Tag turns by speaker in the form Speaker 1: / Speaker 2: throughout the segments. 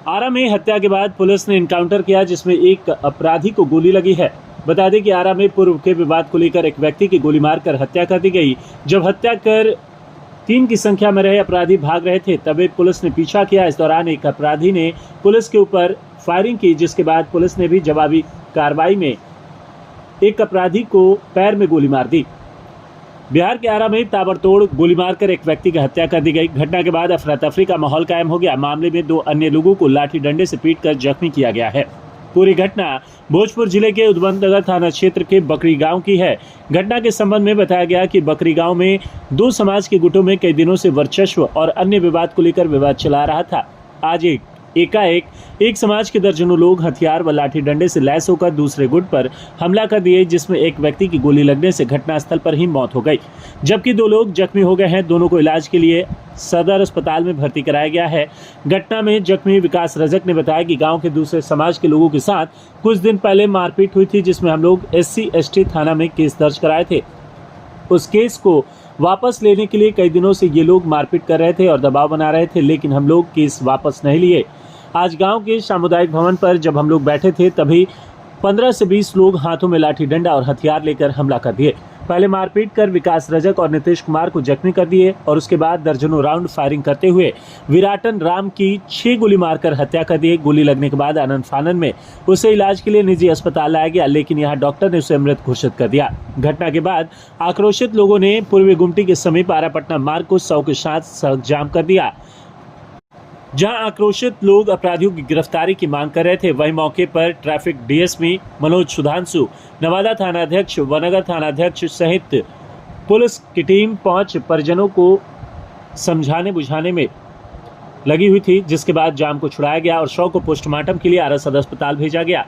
Speaker 1: आरा में हत्या के बाद पुलिस ने एनकाउंटर किया जिसमें एक अपराधी को गोली लगी है। बता दें कि आरा में पूर्व के विवाद को लेकर एक व्यक्ति की गोली मारकर हत्या कर दी गई। जब हत्या कर 3 की संख्या में रहे अपराधी भाग रहे थे तभी पुलिस ने पीछा किया। इस दौरान एक अपराधी ने पुलिस के ऊपर फायरिंग की, जिसके बाद पुलिस ने भी जवाबी कार्रवाई में एक अपराधी को पैर में गोली मार दी। बिहार के आरा में ताबड़तोड़ गोली मारकर एक व्यक्ति की हत्या कर दी गई। घटना के बाद अफरा तफरी का माहौल कायम हो गया। मामले में 2 अन्य लोगों को लाठी डंडे से पीटकर जख्मी किया गया है। पूरी घटना भोजपुर जिले के उदवंतनगर थाना क्षेत्र के बकरी गांव की है। घटना के संबंध में बताया गया कि बकरी गांव में 2 समाज के गुटों में कई दिनों से वर्चस्व और अन्य विवाद को लेकर विवाद चला रहा था। आज एकाएक एक समाज के दर्जनों लोग हथियार व लाठी डंडे से लैस होकर दूसरे गुट पर हमला कर दिए, जिसमें एक व्यक्ति की गोली लगने से घटनास्थल पर ही मौत हो गई, जबकि 2 लोग जख्मी हो गए हैं। दोनों को इलाज के लिए सदर अस्पताल में भर्ती कराया गया है। घटना में जख्मी विकास रजक ने बताया कि गांव के दूसरे समाज के लोगों के साथ कुछ दिन पहले मारपीट हुई थी, जिसमें हम लोग SC/ST थाना में केस दर्ज कराए थे। उस केस को वापस लेने के लिए कई दिनों से ये लोग मारपीट कर रहे थे और दबाव बना रहे थे, लेकिन हम लोग केस वापस नहीं लिए। आज गांव के सामुदायिक भवन पर जब हम लोग बैठे थे तभी 15 से 20 लोग हाथों में लाठी डंडा और हथियार लेकर हमला कर दिए। पहले मारपीट कर विकास रजक और नीतीश कुमार को जख्मी कर दिए और उसके बाद दर्जनों राउंड फायरिंग करते हुए विराटन राम की 6 गोली मारकर हत्या कर दिए। गोली लगने के बाद आनंद फानन में उसे इलाज के लिए निजी अस्पताल लाया गया, लेकिन यहाँ डॉक्टर ने उसे मृत घोषित कर दिया। घटना के बाद आक्रोशित लोगों ने पूर्वी गुमटी के समीप आरा पटना मार्ग को 100 के साथ सड़क जाम कर दिया, जहां आक्रोशित लोग अपराधियों की गिरफ्तारी की मांग कर रहे थे। वहीं मौके पर ट्रैफिक DSP मनोज सुधांशु, नवादा थानाध्यक्ष व नगर थानाध्यक्ष सहित पुलिस की टीम पहुंच परिजनों को समझाने बुझाने में लगी हुई थी, जिसके बाद जाम को छुड़ाया गया और शव को पोस्टमार्टम के लिए आरा सदर अस्पताल भेजा गया।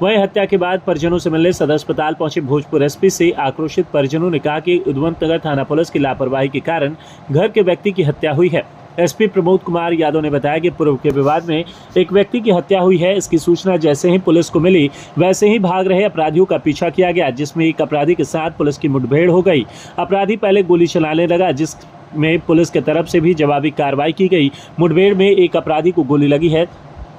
Speaker 1: वहीं हत्या के बाद परिजनों से मिलने सदर अस्पताल पहुंचे भोजपुर SP से आक्रोशित परिजनों ने कहा कि उदवंतनगर थाना पुलिस की लापरवाही के कारण घर के व्यक्ति की हत्या हुई है। SP प्रमोद कुमार यादव ने बताया कि पूर्व के विवाद में एक व्यक्ति की हत्या हुई है। इसकी सूचना जैसे ही पुलिस को मिली वैसे ही भाग रहे अपराधियों का पीछा किया गया, जिसमें एक अपराधी के साथ पुलिस की मुठभेड़ हो गई। अपराधी पहले गोली चलाने लगा, जिसमें पुलिस की तरफ से भी जवाबी कार्रवाई की गई। मुठभेड़ में एक अपराधी को गोली लगी है।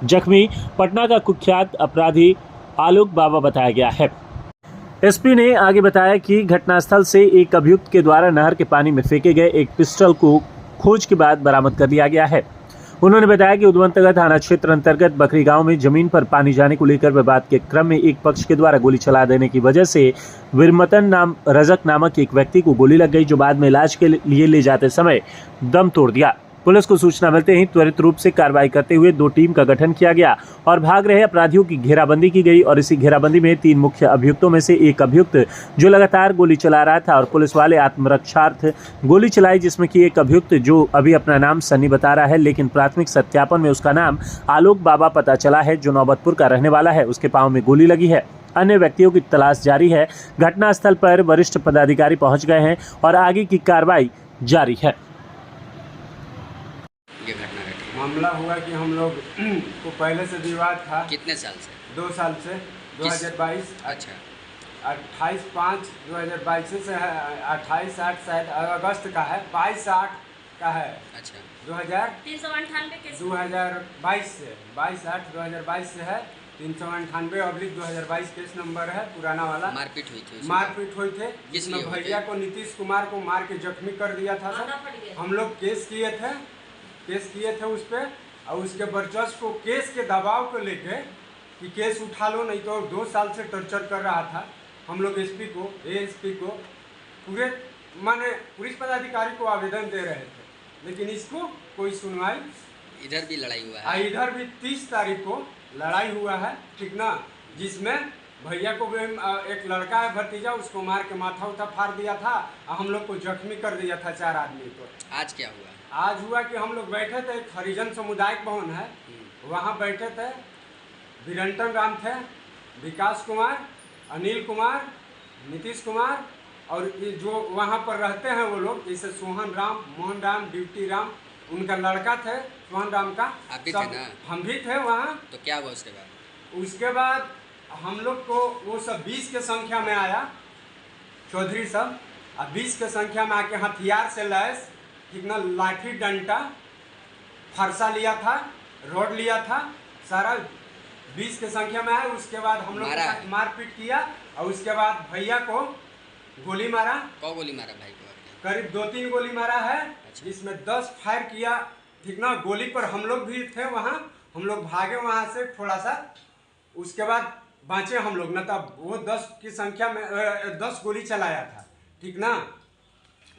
Speaker 1: जख्मी पटना का कुख्यात अपराधी आलोक बाबा बताया गया है। SP ने आगे बताया कि घटनास्थल से एक अभियुक्त के द्वारा नहर के पानी में फेंके गए एक पिस्टल को खोज के बाद बरामद कर लिया गया है। उन्होंने बताया कि उदवंतनगर थाना क्षेत्र अंतर्गत बकरी गांव में जमीन पर पानी जाने को लेकर विवाद के क्रम में एक पक्ष के द्वारा गोली चला देने की वजह से रजक नामक एक व्यक्ति को गोली लग गई, जो बाद में इलाज के लिए ले जाते समय दम तोड़ दिया। पुलिस को सूचना मिलते ही त्वरित रूप से कार्रवाई करते हुए 2 टीम का गठन किया गया और भाग रहे अपराधियों की घेराबंदी की गई और इसी घेराबंदी में 3 मुख्य अभियुक्तों में से एक अभियुक्त जो लगातार गोली चला रहा था और पुलिस वाले आत्मरक्षार्थ गोली चलाई, जिसमें कि एक अभियुक्त जो अभी अपना नाम सन्नी बता रहा है, लेकिन प्राथमिक सत्यापन में उसका नाम आलोक बाबा पता चला है, जो नौबतपुर का रहने वाला है। उसके पांव में गोली लगी है। अन्य व्यक्तियों की तलाश जारी है। घटनास्थल पर वरिष्ठ पदाधिकारी पहुंच गए हैं और आगे की कार्रवाई जारी है।
Speaker 2: ये घटना घटी।
Speaker 3: मामला हुआ कि हम लोग को पहले से विवाद था।
Speaker 2: कितने साल से?
Speaker 3: 2 साल से 2022।
Speaker 2: अच्छा।
Speaker 3: 28/5/2022 से है। 28/8 शायद अगस्त का है। 22/8 का है।
Speaker 2: अच्छा।
Speaker 3: 2022 से 22/8/2022 से है। 398/2022 केस नंबर है, पुराना वाला।
Speaker 2: मारपीट हुई थी?
Speaker 3: मारपीट हुई थे, जिसमें भैया को नीतीश कुमार को मार के जख्मी कर दिया था सर। हम लोग केस किए थे उस पर, और उसके वर्चस्व को केस के दबाव को लेके कि केस उठा लो, नहीं तो 2 साल से टॉर्चर कर रहा था। हम लोग SP को ASP को पूरे माने पुलिस पदाधिकारी को आवेदन दे रहे थे, लेकिन इसको कोई सुनवाई।
Speaker 2: इधर भी लड़ाई हुआ है?
Speaker 3: इधर भी 30 तारीख को लड़ाई हुआ है, ठीक ना, जिसमें भैया को भी एक लड़का है भतीजा, उसको मार के माथा उठा फाड़ दिया था और हम लोग को जख्मी कर दिया था 4 आदमी को।
Speaker 2: आज क्या हुआ?
Speaker 3: आज हुआ कि हम लोग बैठे थे, हरिजन सामुदायिक भवन है, वहाँ बैठे थे। विरंटन राम थे, विकास कुमार, अनिल कुमार, नीतीश कुमार और जो वहाँ पर रहते हैं वो लोग, जैसे सोहन राम, मोहन राम, ड्यूटी राम, उनका लड़का थे सोहन राम का।
Speaker 2: आप भी थे ना?
Speaker 3: हम भी थे वहाँ।
Speaker 2: तो क्या हुआ उसके बाद?
Speaker 3: उसके बाद हम लोग को वो सब 20 के संख्या में आया, चौधरी सब, और 20 के संख्या में आके हथियार से लैस, ठीक ना, लाठी डंडा फरसा लिया था रॉड लिया था, सारा 20 की संख्या में है। उसके बाद हम लोग
Speaker 2: मारा?
Speaker 3: मारपीट किया और उसके बाद भैया को गोली मारा।
Speaker 2: कौ गोली मारा भाई को आपने?
Speaker 3: करीब 2-3 गोली मारा है, जिसमें 10 फायर किया, ठीक ना। गोली पर हम लोग भी थे वहाँ, हम लोग भागे वहाँ से थोड़ा सा, उसके बाद बाँचे हम लोग, न तब वो 10 की संख्या में 10 गोली चलाया था, ठीक ना।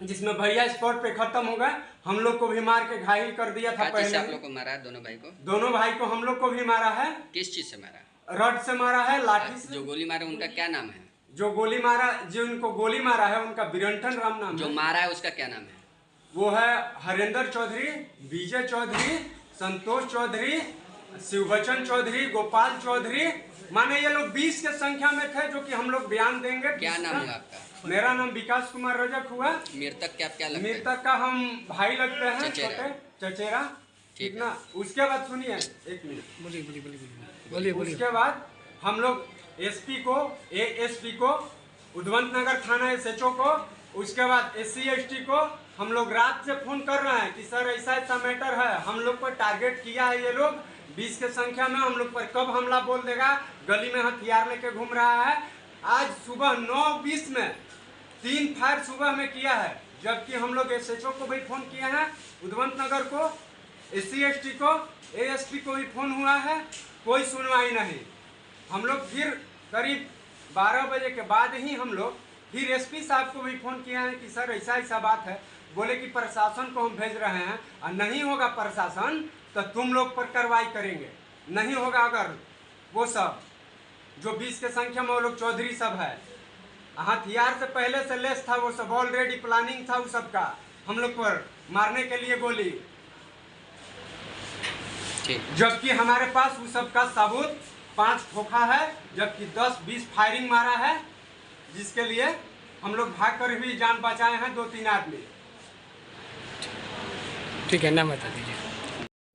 Speaker 3: जिसमें भैया स्पॉट पे खत्म हो गए, हम लोग को भी मार के घायल कर दिया था।
Speaker 2: क्या चीज़ से
Speaker 3: पहले
Speaker 2: आप लोग को मारा है? दोनों भाई को?
Speaker 3: दोनों भाई को हम लोग को भी मारा है।
Speaker 2: किस चीज़ से मारा?
Speaker 3: रॉड से मारा है, लाठी से।
Speaker 2: जो गोली मारे उनका क्या नाम है?
Speaker 3: जो गोली मारा, जो उनको गोली मारा है उनका बिरंठन राम नाम
Speaker 2: जो
Speaker 3: है।
Speaker 2: मारा है उसका क्या नाम है?
Speaker 3: वो है हरेंद्र चौधरी, विजय चौधरी, संतोष चौधरी, शिवबचन चौधरी, गोपाल चौधरी। माने ये लोग 20 के संख्या में थे, जो कि हम लोग बयान देंगे।
Speaker 2: क्या नाम हुआ आपका?
Speaker 3: मेरा नाम विकास कुमार रजक हुआ।
Speaker 2: मृतक क्या लगता है?
Speaker 3: मृतक का हम भाई लगते हैं,
Speaker 2: चचेरा।
Speaker 3: छोटे चचेरा, ठीक ना। उसके बाद सुनिए, एक मिनट, बोलिए। उसके बाद हम लोग एसपी को, एएसपी को, उद्वंत नगर थाना एसएचओ को, उसके बाद SC ST को हम लोग रात से फोन कर रहे हैं कि सर ऐसा ऐसा मैटर है, हम लोग पर टारगेट किया है ये लोग 20 के संख्या में, हम लोग पर कब हमला बोल देगा, गली में हथियार लेके घूम रहा है। आज सुबह 9:20 में 3 फायर सुबह में किया है, जबकि हम लोग SHO को भी फोन किए हैं, उद्वंत नगर को, SC ST को, ASP को भी फोन हुआ है, कोई सुनवाई नहीं। हम लोग फिर करीब 12 बजे के बाद ही हम लोग फिर SP साहब को भी फोन किया है कि सर ऐसा ऐसा बात है। बोले कि प्रशासन को हम भेज रहे हैं, और नहीं होगा प्रशासन तो तुम लोग पर कार्रवाई करेंगे। नहीं होगा अगर वो सब जो 20 के संख्या में वो लोग चौधरी सब है, हथियार से पहले से लेस था, वो सब ऑलरेडी प्लानिंग था, वो सब का हम लोग पर मारने के लिए गोली, जबकि हमारे पास वो सब का सबूत 5 खोखा है, जबकि 10-20 फायरिंग मारा है, जिसके लिए हम लोग भाग कर भी जान बचाए हैं 2-3 आदमी।
Speaker 4: ठीक है, नाम बता दीजिए।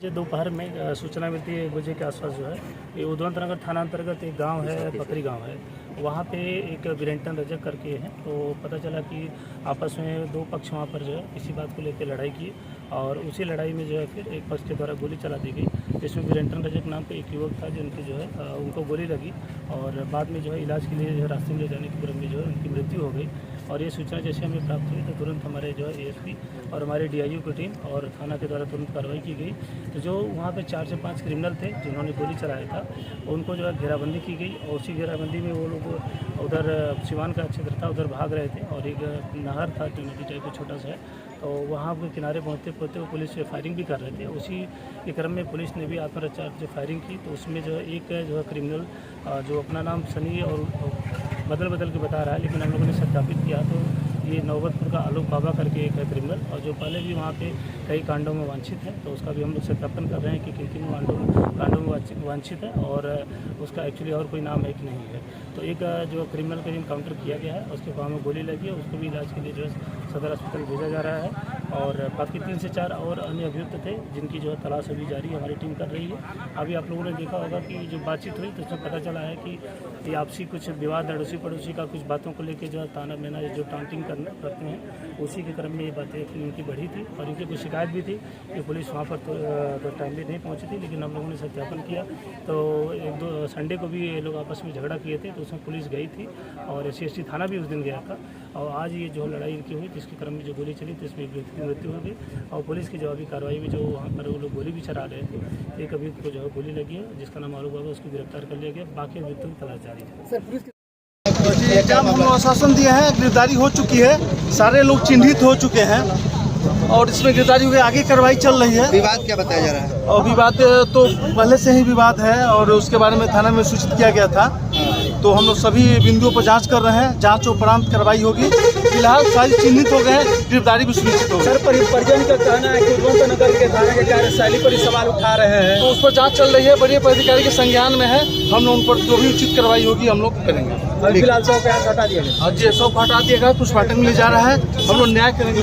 Speaker 5: मुझे दोपहर में सूचना मिलती है 1 बजे के आसपास जो है, ये उद्वंत नगर थाना अंतर्गत एक गांव है, पकरी गांव है, वहाँ पे एक बिरंटन रजक करके है। तो पता चला कि आपस में 2 पक्ष वहाँ पर जो है इसी बात को लेकर लड़ाई की, और उसी लड़ाई में जो है फिर एक पक्ष के द्वारा गोली चला दी गई, जिसमें बिरंटन रजक नाम पे एक युवक था, जिनकी जो है उनको गोली लगी, और बाद में जो है इलाज के लिए जो है रास्ते में ले जाने के क्रम में जो है उनकी मृत्यु हो गई। और ये सूचना जैसे हमें प्राप्त हुई तो तुरंत हमारे जो है ASP और हमारे DIU की टीम और थाना के द्वारा तुरंत कार्रवाई की गई। तो जो वहाँ पे 4 से 5 क्रिमिनल थे जिन्होंने गोली चलाया था, उनको जो है घेराबंदी की गई, और उसी घेराबंदी में वो लोग उधर सिवान का क्षेत्र था, उधर भाग रहे थे, और एक नहर था नदी टाइप का छोटा सा है, तो वहाँ के किनारे पहुँचते पहुँचते वो पुलिस से फायरिंग भी कर रहे थे। उसी के क्रम में पुलिस ने भी आत्मरक्षा जो फायरिंग की, तो उसमें जो है एक जो है क्रिमिनल जो अपना नाम सनी और बदल के बता रहा है, लेकिन हम लोगों ने सत्यापित किया तो ये नौबतपुर का आलोक बाबा करके एक है क्रिमिनल, और जो पहले भी वहाँ पे कई कांडों में वांछित है, तो उसका भी हम लोग सत्यापन कर रहे हैं कि किन कांडों में वांछित है, और उसका एक्चुअली और कोई नाम है कि नहीं है। तो एक जो क्रिमिनल का इनकाउंटर किया गया है, उसके पाँव में गोली लगी है, उसको भी इलाज के लिए जो है सदर अस्पताल भेजा जा रहा है। और बाकी 3 से 4 और अन्य अभियुक्त थे, जिनकी जो है तलाश अभी जारी हमारी टीम कर रही है। अभी आप लोगों ने देखा होगा कि जो बातचीत हुई तो उसमें पता चला है कि ये आपसी कुछ विवाद अड़ोसी पड़ोसी का कुछ बातों को लेकर जो है ताना मेना जो टांटिंग करते हैं, उसी के क्रम में ये बातें इनकी बढ़ी थी, और इनकी कुछ शिकायत भी थी कि पुलिस वहाँ पर तो टाइमली नहीं पहुँची थी, लेकिन हम लोगों ने सत्यापन किया। तो 1-2 संडे को भी ये लोग आपस में झगड़ा किए थे, तो उसमें पुलिस गई थी और SC ST थाना भी उस दिन गया था, और आज ये जो लड़ाई इनकी हुई जिसके क्रम में जो गोली चली तो इसमें एक व्यक्ति की मृत्यु हो गई, और पुलिस की जवाबी कार्रवाई में जो वहाँ पर वो लोग गोली भी चला रहे थे, एक अभियुक्त को जो है गोली लगी है, जिसका नाम आलोक बाबा, उसको गिरफ्तार कर लिया गया। बाकी अभियुक्तों की तलाश जारी है।
Speaker 6: एग्जाम हम आश्वासन दिए हैं, गिरफ्तारी हो चुकी है, सारे लोग चिन्हित हो चुके हैं, और इसमें गिरफ्तारी हुई, आगे कार्रवाई चल रही है।
Speaker 7: विवाद क्या बताया जा रहा है?
Speaker 6: और विवाद तो पहले से ही विवाद है, और उसके बारे में थाना में सूचित किया गया था, तो हम लोग सभी बिंदुओं पर जांच कर रहे हैं, जांच उपरांत कार्रवाई होगी। फिलहाल सारे चिन्हित हो गए हैं, गिरफ्तारी भी सुनिश्चित होगी।
Speaker 4: सर, परिजन का कहना है कि उद्वंत नगर के थाना के कार्यशैली पर सवाल उठा रहे हैं,
Speaker 6: तो उस पर जांच चल रही है, बड़े पदाधिकारी के संज्ञान में है, हम लोग उन पर जो भी उचित कार्रवाई होगी हम लोग करेंगे।
Speaker 4: फिलहाल 100 का हटा दिया गया।
Speaker 6: जी 100 हटा दिया गया, पुष्पाटन में ले जा रहा है, हम लोग न्याय करेंगे।